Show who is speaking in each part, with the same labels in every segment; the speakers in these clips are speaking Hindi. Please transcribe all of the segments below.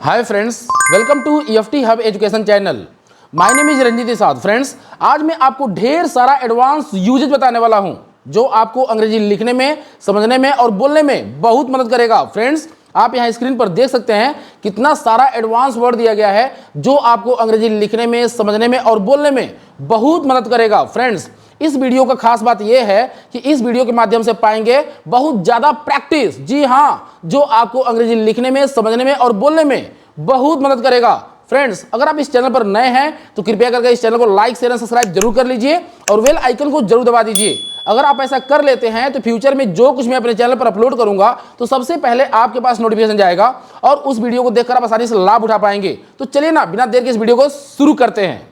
Speaker 1: Hi friends, welcome to EFT hub education channel. My name is Ranjeet Isad. Friends, आज मैं आपको ढेर सारा एडवांस यूजेज बताने वाला हूं जो आपको अंग्रेजी लिखने में, समझने में और बोलने में बहुत मदद करेगा। फ्रेंड्स, आप यहां स्क्रीन पर देख सकते हैं कितना सारा एडवांस वर्ड दिया गया है जो आपको अंग्रेजी लिखने में, समझने में और बोलने में बहुत मदद करेगा। फ्रेंड्स, इस वीडियो का खास बात यह है कि इस वीडियो के माध्यम से पाएंगे बहुत ज्यादा प्रैक्टिस। जी हाँ, जो आपको अंग्रेजी लिखने में, समझने में और बोलने में बहुत मदद करेगा। फ्रेंड्स, अगर आप इस चैनल पर नए हैं तो कृपया करके इस चैनल को लाइक, शेयर और सब्सक्राइब जरूर कर लीजिए और बेल आइकन को जरूर दबा दीजिए। अगर आप ऐसा कर लेते हैं तो फ्यूचर में जो कुछ मैं अपने चैनल पर अपलोड करूंगा तो सबसे पहले आपके पास नोटिफिकेशन जाएगा और उस वीडियो को देखकर आप आसानी से लाभ उठा पाएंगे। तो चलिए ना, बिना देर के इस वीडियो को शुरू करते हैं।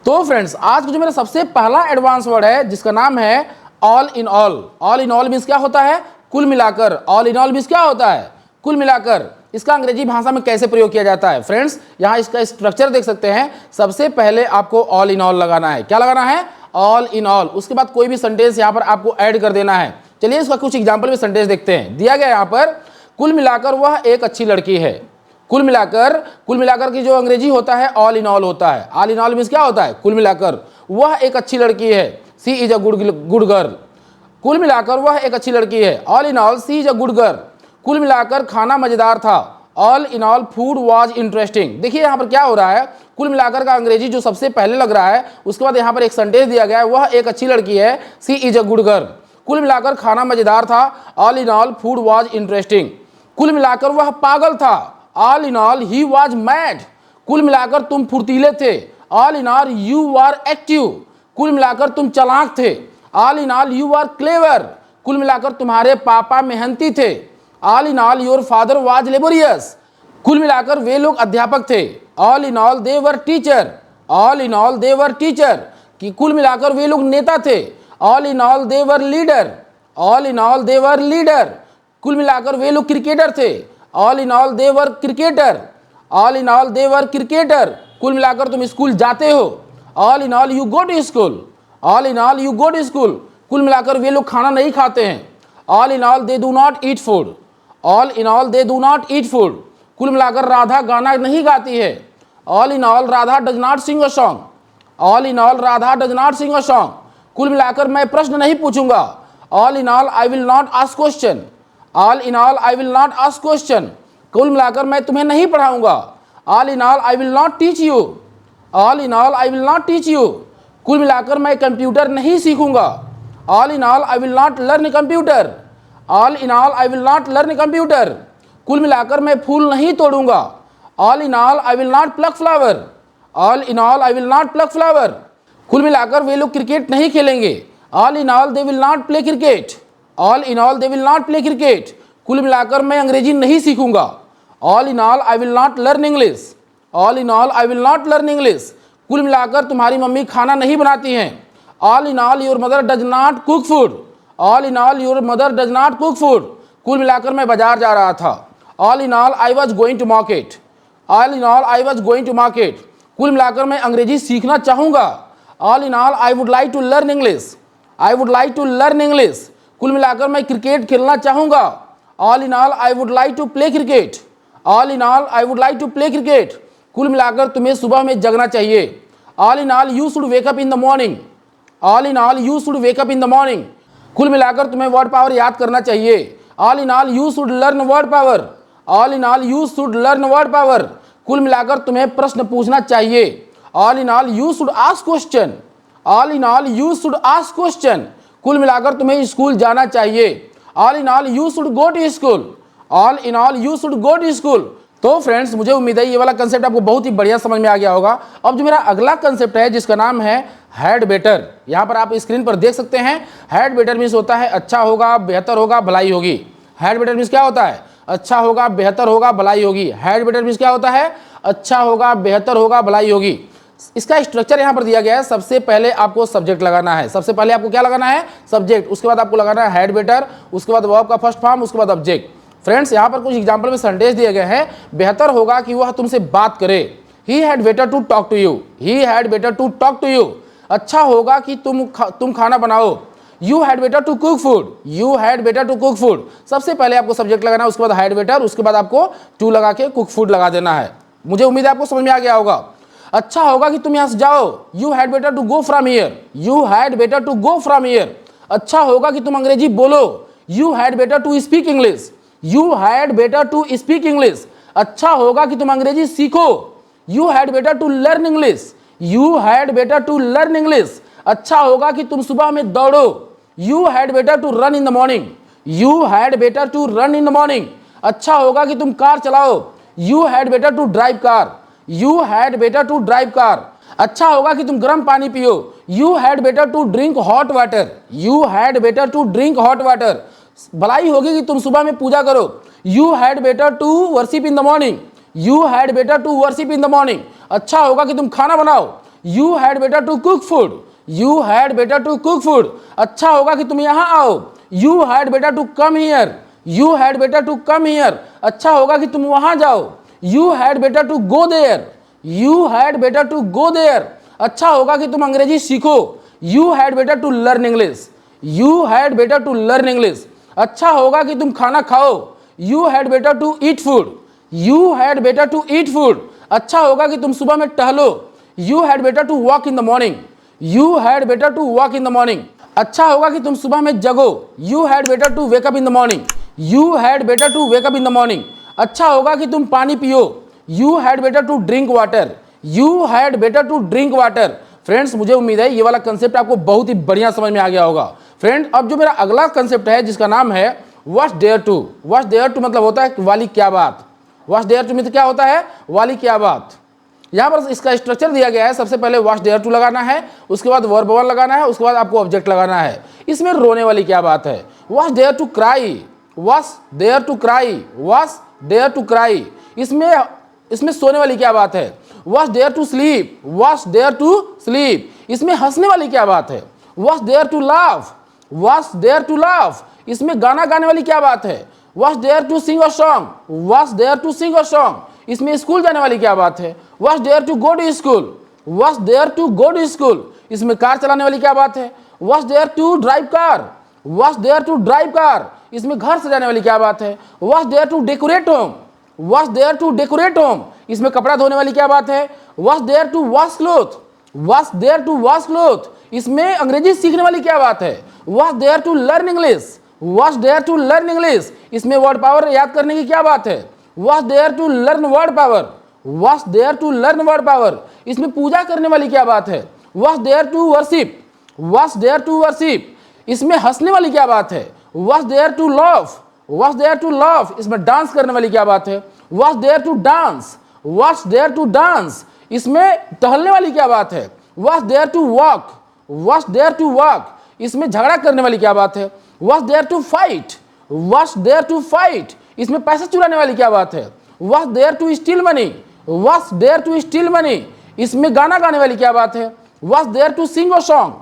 Speaker 1: तो फ्रेंड्स, आज का जो मेरा सबसे पहला एडवांस वर्ड है जिसका नाम है all in all. All in all means क्या होता है? कुल मिलाकर। ऑल इन ऑल मींस क्या होता है? कुल मिलाकर। इसका अंग्रेजी भाषा में कैसे प्रयोग किया जाता है? फ्रेंड्स, यहां इसका स्ट्रक्चर देख सकते हैं। सबसे पहले आपको ऑल इन ऑल लगाना है। क्या लगाना है? All in all. उसके बाद कोई भी सेंटेंस यहां पर आपको ऐड कर देना है। चलिए इसका कुछ एग्जाम्पल में सेंटेंस देखते हैं। दिया गया यहां पर, कुल मिलाकर वह एक अच्छी लड़की है। कुल मिलाकर की जो अंग्रेजी होता है ऑल इन ऑल होता है। ऑल इन ऑल मींस क्या होता है? कुल मिलाकर वह एक अच्छी लड़की है। She is a good girl. कुल मिलाकर वह एक अच्छी लड़की है। All in all she is a good girl. कुल मिलाकर खाना मजेदार था। All in all food was interesting. देखिए यहाँ पर क्या हो रहा है, कुल मिलाकर का अंग्रेजी जो सबसे पहले लग रहा है, उसके बाद यहाँ पर एक सेंटेंस दिया गया है, वह एक अच्छी लड़की है। She is a good girl. कुल मिलाकर खाना मजेदार था। All in all food was interesting. कुल मिलाकर वह पागल था। All in all he was mad. कुल मिलाकर तुम फुर्तीले थे। All in all you are active. कुल मिलाकर तुम चालाक थे। All in all you are clever. कुल मिलाकर तुम्हारे पापा मेहनती थे। All in all your father was laborious. कुल मिलाकर वे लोग अध्यापक थे। All in all they were teacher. All in all they were teacher. कि कुल मिलाकर वे लोग नेता थे। All in all they were leader. All in all they were leader. कुल मिलाकर वे लोग क्रिकेटर थे। All in all they were cricketer. All in all they were cricketer. कुल मिलाकर तुम स्कूल जाते हो। All in all you go to school. All in all you go to school. कुल मिलाकर वे लोग खाना नहीं खाते हैं। All in all they do not eat food. All in all they do not eat food. कुल मिलाकर राधा गाना नहीं गाती है। All in all Radha does not sing a song. All in all Radha does not sing a song. कुल मिलाकर मैं प्रश्न नहीं पूछूंगा। All in all I will not ask question. All in all I will not ask question. कुल मिलाकर मैं तुम्हें नहीं पढ़ाऊंगा। All in all I will not teach you. All in all I will not teach you. कुल मिलाकर मैं कंप्यूटर नहीं सीखूंगा। All in all I will not learn computer. All in all I will not learn computer. कुल मिलाकर मैं फूल नहीं तोड़ूंगा। All in all I will not pluck flower. All in all I will not pluck flower. कुल मिलाकर वे लोग क्रिकेट नहीं खेलेंगे। All in all they will not play cricket. All in all they will not play cricket. कुल मिलाकर मैं अंग्रेजी नहीं सीखूंगा। All in all I will not learn English. All in all I will not learn English. कुल मिलाकर तुम्हारी मम्मी खाना नहीं बनाती हैं। All in all your mother does not cook food. All in all your mother does not cook food. कुल मिलाकर मैं बाजार जा रहा था। All in all I was going to market. All in all I was going to market. कुल मिलाकर मैं अंग्रेजी सीखना चाहूंगा। All in all I would like to learn English. I would like to learn English. कुल मिलाकर मैं क्रिकेट खेलना चाहूंगा। All in all I would like to play cricket. All in all I would like to play cricket. कुल मिलाकर तुम्हें सुबह में जगना चाहिए। All in all you should wake up in the morning. All in all you should wake up in the morning. कुल मिलाकर तुम्हें वर्ड पावर याद करना चाहिए। All in all you should learn word power. All in all you should learn word power. कुल मिलाकर तुम्हें प्रश्न पूछना चाहिए। All in all you should ask question. All in all you should ask question. कुल मिलाकर तुम्हें स्कूल जाना चाहिए। All in all you should go to school. All in all you should go to school. तो फ्रेंड्स, मुझे उम्मीद है ये वाला कंसेप्ट आपको बहुत ही बढ़िया समझ में आ गया होगा। अब जो मेरा अगला कंसेप्ट है जिसका नाम है हैड बेटर, यहाँ पर आप स्क्रीन पर देख सकते हैं। हैड बेटर मीन्स होता है अच्छा होगा, बेहतर होगा, भलाई होगी। हैड बेटर मीन्स क्या होता है? अच्छा होगा, बेहतर होगा, भलाई होगी। हैड बेटर मीन्स क्या होता है? अच्छा होगा, बेहतर होगा, भलाई होगी। इसका स्ट्रक्चर यहाँ पर दिया गया है। सबसे पहले आपको सब्जेक्ट लगाना है। सबसे पहले आपको क्या लगाना है? सब्जेक्ट। उसके बाद आपको लगाना है हैड बेटर। उसके बाद वर्ब का फर्स्ट फॉर्म, उसके बाद ऑब्जेक्ट। फ्रेंड्स, यहाँ पर कुछ एग्जांपल में सेंटेंस दिए गए हैं। बेहतर होगा कि वह तुमसे बात करे। He had better to talk to you. He had better to talk to you. अच्छा होगा कि तुम खाना बनाओ। You had better to cook food, you had better to cook food. सबसे पहले आपको सब्जेक्ट लगाना है, उसके बाद हैड बेटर, उसके बाद आपको टू लगा के कुक फूड लगा देना है। मुझे उम्मीद है आपको समझ में आ गया होगा। अच्छा होगा कि तुम यहां से जाओ, you had better to go from here, you had better to go from here. अच्छा होगा कि तुम अंग्रेजी बोलो, you had better to speak English, you had better to speak English. अच्छा होगा कि तुम अंग्रेजी सीखो, you had better to learn English, you had better to learn English. अच्छा होगा कि तुम सुबह में दौड़ो, you had better to run in the morning, you had better to run in the morning. अच्छा होगा कि तुम कार चलाओ, you had better to drive car, you had better to drive car. अच्छा होगा कि तुम गर्म पानी पियो, you had better to drink hot water, you had better to drink hot water. भलाई होगी कि तुम सुबह में पूजा करो, you had better to worship in the morning, you had better to worship in the morning. अच्छा होगा कि तुम खाना बनाओ, you had better to cook food, you had better to cook food. अच्छा होगा कि तुम यहाँ आओ, you had better to come here, you had better to come here. अच्छा होगा कि तुम वहां जाओ, you had better to go there, you had better to go there. अच्छा होगा कि तुम अंग्रेजी सीखो, you had better to learn English, you had better to learn English. अच्छा होगा कि तुम खाना खाओ, you had better to eat food, you had better to eat food. अच्छा होगा कि तुम सुबह में टहलो, you had better to walk in the morning, you had better to walk in the morning. अच्छा होगा कि तुम सुबह में जगो, you had better to wake up in the morning, you had better to wake up in the morning. अच्छा होगा कि तुम पानी पियो, you had better to drink water, you had better to drink water. Friends, मुझे उम्मीद है ये वाला कंसेप्ट आपको बहुत ही बढ़िया समझ में आ गया होगा। फ्रेंड, अब जो मेरा अगला कंसेप्ट है जिसका नाम है what's there too. What's there too मतलब होता है वाली क्या बात। व्हाट्स देयर टू मतलब क्या होता है, वाली क्या बात। यहाँ पर इसका स्ट्रक्चर दिया गया है, सबसे पहले व्हाट्स देयर टू लगाना है, उसके बाद वर्ब वन लगाना है, उसके बाद आपको ऑब्जेक्ट लगाना है। इसमें रोने वाली क्या बात है, what's there to cry, what's there to cry, what's there to cry. इसमें सोने वाली क्या बात है, what's there to sleep, what's there to sleep. इसमें हंसने वाली क्या बात है, what's there to laugh, what's there to laugh. इसमें गाना गाने वाली क्या बात है, what's there to sing a song, what's there to sing a song. इसमें स्कूल जाने वाली क्या बात है, what's there to go to school, what's there to go to school. इसमें कार चलाने वाली क्या बात है, what's there to drive car, what's there to drive car. इसमें घर सजाने वाली क्या बात है, what's there to decorate home, what's there to decorate home. इसमें कपड़ा धोने वाली क्या बात है, what's there to wash cloth, what's there to wash cloth. इसमें अंग्रेजी सीखने वाली क्या बात है, what's there to learn English, what's there to learn English. इसमें वर्ड पावर याद करने की क्या बात है, what's there to learn word power, what's there to learn word power. इसमें पूजा करने वाली क्या बात है, what's there to worship, what's there to worship. इसमें हंसने वाली क्या बात है, what's there to laugh, what's there to laugh. इसमें डांस करने वाली क्या बात है, what's there to dance, what's there to dance. इसमें टहलने वाली क्या बात है, what's there to walk, what's there to walk. इसमें झगड़ा करने वाली क्या बात है, what's there to fight, what's there to fight. इसमें पैसे चुराने वाली क्या बात है, what's there to steal money, what's there to steal money. इसमें गाना गाने वाली क्या बात है, what's there to sing a song,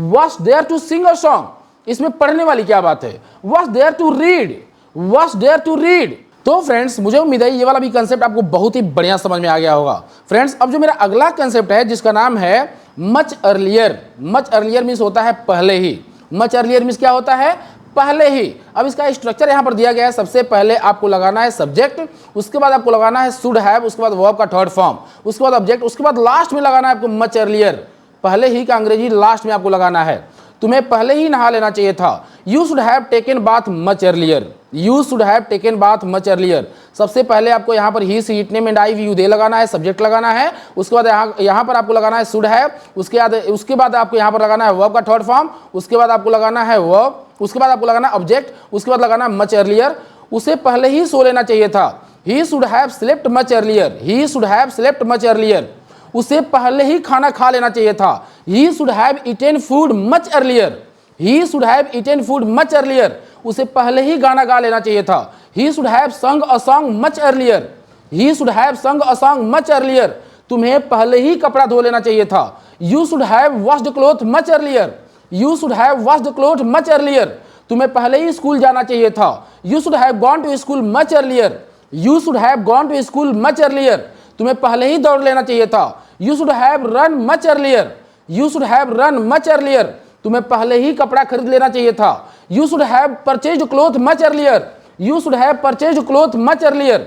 Speaker 1: what's there to sing a song. इसमें पढ़ने वाली क्या बात है, what's there to read, what's there to read. तो फ्रेंड्स, मुझे उम्मीद है ये वाला भी कंसेप्ट आपको बहुत ही बढ़िया समझ में आ गया होगा। फ्रेंड्स, अब जो मेरा अगला कंसेप्ट है जिसका नाम है much earlier. Much earlier means होता है पहले ही। मच अर्लियर मीन्स क्या होता है, पहले ही। अब इसका स्ट्रक्चर यहाँ पर दिया गया है, सबसे पहले आपको लगाना है सब्जेक्ट, उसके बाद आपको लगाना है शुड हैव, उसके बाद वर्ब का थर्ड फॉर्म, उसके बाद ऑब्जेक्ट, उसके बाद लास्ट में लगाना है आपको मच अर्लियर। पहले ही का अंग्रेजी लास्ट में आपको लगाना है। तुम्हें पहले ही नहा लेना चाहिए था, you should have taken bath much earlier, you should have taken bath much earlier. सबसे पहले आपको यहाँ पर ही सी इट नेम एंड आई वी यू दे लगाना है, सब्जेक्ट लगाना है, उसके बाद यहाँ पर आपको लगाना है शुड हैव, उसके बाद आपको यहाँ पर लगाना है वर्ब का थर्ड फॉर्म, उसके बाद आपको लगाना है वर्ब, उसके बाद आपको लगाना है ऑब्जेक्ट, उसके बाद लगाना मच अर्लियर। उसे पहले ही सो लेना चाहिए था, he should have slept much earlier, he should have slept much earlier. उसे पहले ही खाना खा लेना चाहिए था, he should have eaten food much earlier, he should have eaten food much earlier. उसे पहले ही गाना गा लेना चाहिए था, ही शुड हैव संग a song much earlier, he should have संग अ सॉन्ग मच अर्लियर। तुम्हें पहले ही कपड़ा धो लेना चाहिए था, you should have washed cloth much earlier, you should have washed cloth much earlier. तुम्हें पहले ही स्कूल जाना चाहिए था, you should have gone to school much earlier, you should have gone to school much earlier. तुम्हें पहले ही दौड़ लेना चाहिए था, you should have run much earlier, you should have run much earlier. तुम्हें पहले ही कपड़ा खरीद लेना चाहिए था। You should have purchased cloth much earlier, you should have purchased cloth much earlier,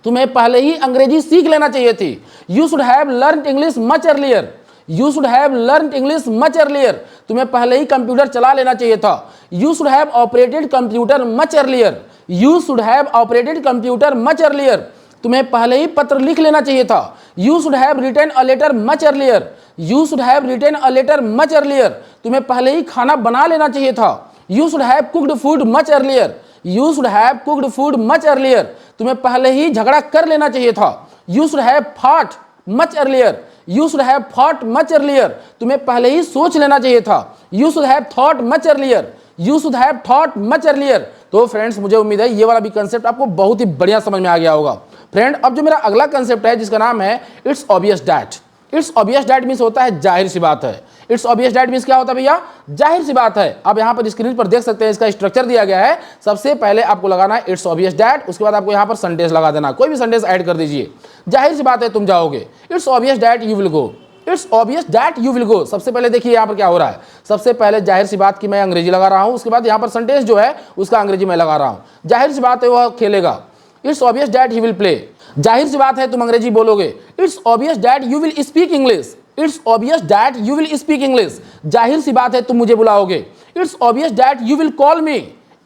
Speaker 1: तुम्हें पहले ही अंग्रेजी सीख लेना चाहिए थी। You should have learn English much earlier, you should have learn English much earlier, तुम्हें पहले ही कंप्यूटर चला लेना चाहिए था। You should have operated computer much earlier, you should have operated computer much earlier, तुम्हें पहले ही पत्र लिख लेना चाहिए था। You should have written a letter much earlier, you should have written a letter much earlier, तुम्हें पहले ही खाना बना लेना चाहिए था। You should have cooked food much earlier, you should have cooked food much earlier, तुम्हें पहले ही झगड़ा कर लेना चाहिए था। You should have fought much earlier, you should have fought much earlier, तुम्हें पहले ही सोच लेना चाहिए था। You should have thought much earlier, you should have thought much earlier. तो फ्रेंड्स मुझे उम्मीद है ये वाला भी कंसेप्ट आपको बहुत ही बढ़िया समझ में आ गया होगा। फ्रेंड अब जो मेरा अगला कंसेप्ट है जिसका नाम है it's obvious that. It's obvious that means होता है जाहिर सी बात है। इट्स ऑब्वियस डैट मीन्स क्या होता है भैया? जाहिर सी बात है। अब यहाँ पर स्क्रीन पर देख सकते हैं इसका स्ट्रक्चर दिया गया है। सबसे पहले आपको लगाना है इट्स ऑब्वियस डैट, उसके बाद आपको यहाँ पर सेंटेंस लगा देना, कोई भी सेंटेंस ऐड कर दीजिए। जाहिर सी बात है तुम जाओगे। It's obvious that you will go, it's obvious that you will go. सबसे पहले देखिए यहाँ पर क्या हो रहा है। सबसे पहले जाहिर सी बात की मैं अंग्रेजी लगा रहा हूँ, उसके बाद यहाँ पर सेंटेंस जो है उसका अंग्रेजी मैं लगा रहा हूँ। जाहिर सी बात है वह खेलेगा। It's obvious that he will play, जाहिर सी बात है तुम अंग्रेजी बोलोगे। It's obvious that you will speak English, it's obvious that you will speak English, जाहिर सी बात है तुम मुझे बुलाओगे। It's obvious that you will call me,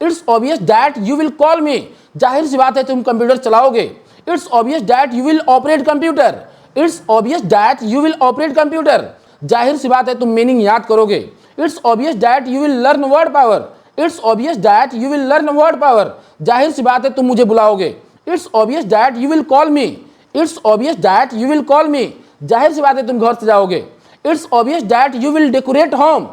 Speaker 1: it's obvious that you will call me, जाहिर सी बात है तुम कंप्यूटर चलाओगे। It's obvious that you will operate computer, it's obvious that you will operate computer, जाहिर सी बात है तुम मीनिंग याद करोगे। It's obvious that you will learn word power, it's obvious that you will learn word power, जाहिर सी बात है तुम मुझे बुलाओगे। It's obvious that you will call me, it's obvious that you will call me, जाहिर सी बात है तुम घर से जाओगे। It's obvious that you will decorate home,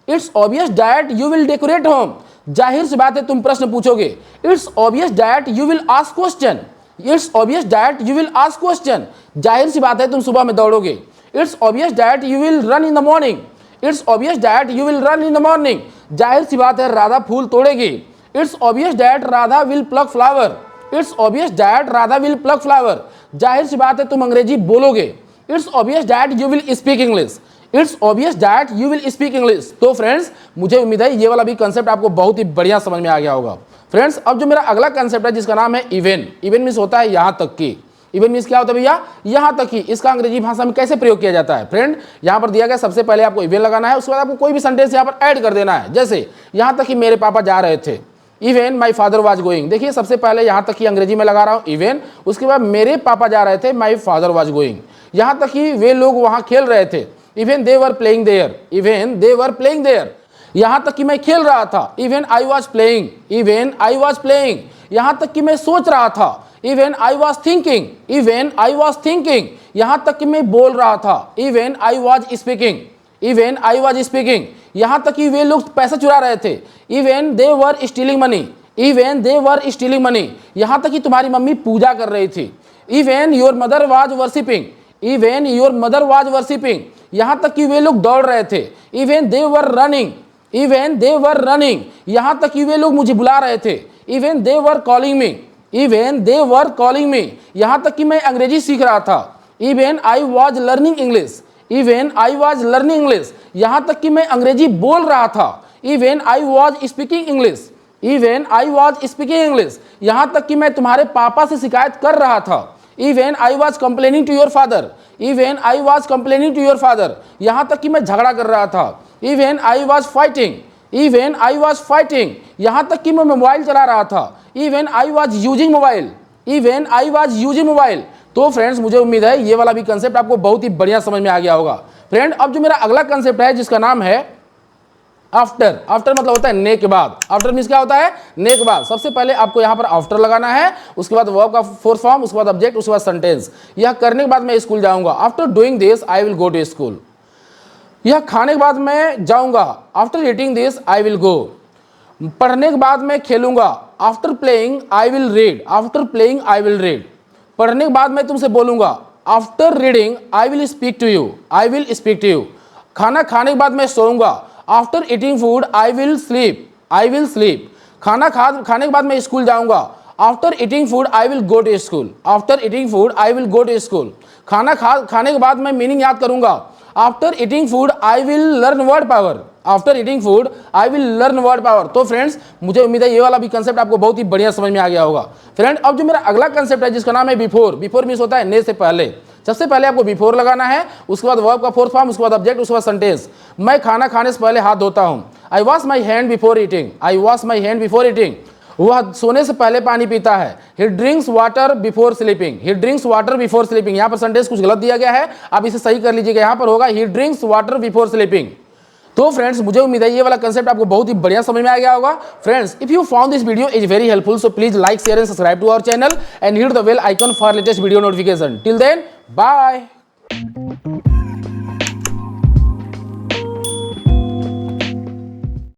Speaker 1: it's obvious that you will decorate home, जाहिर सी बात है तुम प्रश्न पूछोगे। It's obvious that you will ask question, it's obvious that you will ask question, जाहिर सी बात है तुम सुबह में दौड़ोगे। It's obvious that you will run in the morning, it's obvious that you will run in the morning, जाहिर सी बात है राधा फूल तोड़ेगी। It's obvious that Radha will plug flower, it's obvious that Radha will plug flower, जाहिर सी बात है तुम अंग्रेजी बोलोगे। It's obvious that you will speak English, it's obvious that you will speak English. तो फ्रेंड्स मुझे उम्मीद है ये वाला भी कंसेप्ट आपको बहुत ही बढ़िया समझ में आ गया होगा। फ्रेंड्स अब जो मेरा अगला कंसेप्ट है जिसका नाम है इवन। इवन मीन्स होता है यहाँ तक की। इवन मीन्स क्या होता है भैया? यहाँ तक ही। इसका अंग्रेजी भाषा में कैसे प्रयोग किया जाता है? फ्रेंड यहाँ पर दिया गया, सबसे पहले आपको इवन लगाना है, उसके बाद आपको कोई भी सेंटेंस यहाँ पर ऐड कर देना है। जैसे यहाँ तक कि मेरे पापा जा रहे थे, even my father was going. देखिए सबसे पहले यहाँ तक कि अंग्रेजी में लगा रहा हूँ इवन, उसके बाद मेरे पापा जा रहे थे, माई फादर वाज गोइंग। यहाँ तक कि वे लोग वहाँ खेल रहे थे, even they were playing there, even they were playing there. यहाँ तक कि मैं खेल रहा था, even I was playing, even I was playing. यहाँ तक कि मैं सोच रहा था, even I was thinking, even I was thinking. यहाँ तक कि मैं बोल रहा था, even I was speaking, even I was speaking. यहाँ तक कि वे लोग पैसा चुरा रहे थे, even they were stealing money, even they were stealing money. यहाँ तक कि तुम्हारी मम्मी पूजा कर रही थी, even your mother was worshipping, even your mother was worshipping. यहाँ तक कि वे लोग दौड़ रहे थे, even they were running, even they were running. यहाँ तक कि वे लोग मुझे बुला रहे थे, even they were calling me, even they were calling me. यहाँ तक कि मैं अंग्रेजी सीख रहा था, even I was learning English, even I was learning English. यहाँ तक कि मैं अंग्रेजी बोल रहा था, even I was speaking English, even I was speaking English. यहाँ तक कि मैं तुम्हारे पापा से शिकायत कर रहा था, even I was complaining to your father, even I was complaining to your father. यहाँ तक कि मैं झगड़ा कर रहा था, even I was fighting, even I was fighting. यहाँ तक कि मैं मोबाइल चला रहा था, even I was using mobile, even I was using mobile. तो फ्रेंड्स मुझे उम्मीद है ये वाला भी कंसेप्ट आपको बहुत ही बढ़िया समझ में आ गया होगा। फ्रेंड अब जो मेरा अगला कंसेप्ट है जिसका नाम है आफ्टर। आफ्टर मतलब होता है ने के बाद। आफ्टर मीन्स क्या होता है? ने के बाद। सबसे पहले आपको यहाँ पर आफ्टर लगाना है, उसके बाद वर्ब का फोर्थ फॉर्म, उसके बाद ऑब्जेक्ट, उसके बाद सेंटेंस। यह करने के बाद मैं स्कूल जाऊंगा, after doing this I will go to school. यह खाने के बाद मैं जाऊंगा, after eating this I will go. पढ़ने के बाद मैं खेलूंगा, after playing I will read, after playing I will read. पढ़ने के बाद मैं तुमसे बोलूंगा, after reading I will speak to you, I will speak to you. खाना खाने के बाद मैं सोऊंगा, after eating food I will sleep, I will sleep. खाने के बाद मैं स्कूल जाऊंगा, after eating food I will go to school, after eating food I will go to school. खाने के बाद मैं मीनिंग याद करूंगा, after eating food I will learn word power, after eating food I will learn word power. तो फ्रेंड्स मुझे उम्मीद है ये वाला भी कंसेप्ट आपको बहुत ही बढ़िया समझ में आ गया होगा। फ्रेंड अब जो मेरा अगला कंसेप्ट है जिसका नाम है बिफोर। बिफोर मीन्स होता है ने से पहले। सबसे पहले आपको बिफोर लगाना है, उसके बाद वर्ब का फोर्थ फॉर्म, उसके बाद ऑब्जेक्ट, उसके बाद सेंटेंस। मैं खाना खाने से पहले हाथ धोता हूं। I wash my hand before eating. I wash my hand before eating. वह सोने से पहले पानी पीता है। He drinks water before sleeping. He drinks water before sleeping. यहाँ पर सेंटेंस कुछ गलत दिया गया है, आप इसे सही कर लीजिएगा। यहाँ पर होगा ही ड्रिंक्स वाटर बिफोर स्लीपिंग। तो फ्रेंड्स मुझे उम्मीद है ये वाला कंसेप्ट आपको बहुत ही बढ़िया समझ में आ गया होगा। Friends if you found this video is very helpful so please like share and subscribe to our channel and hit the bell icon for latest video notification. Till then bye.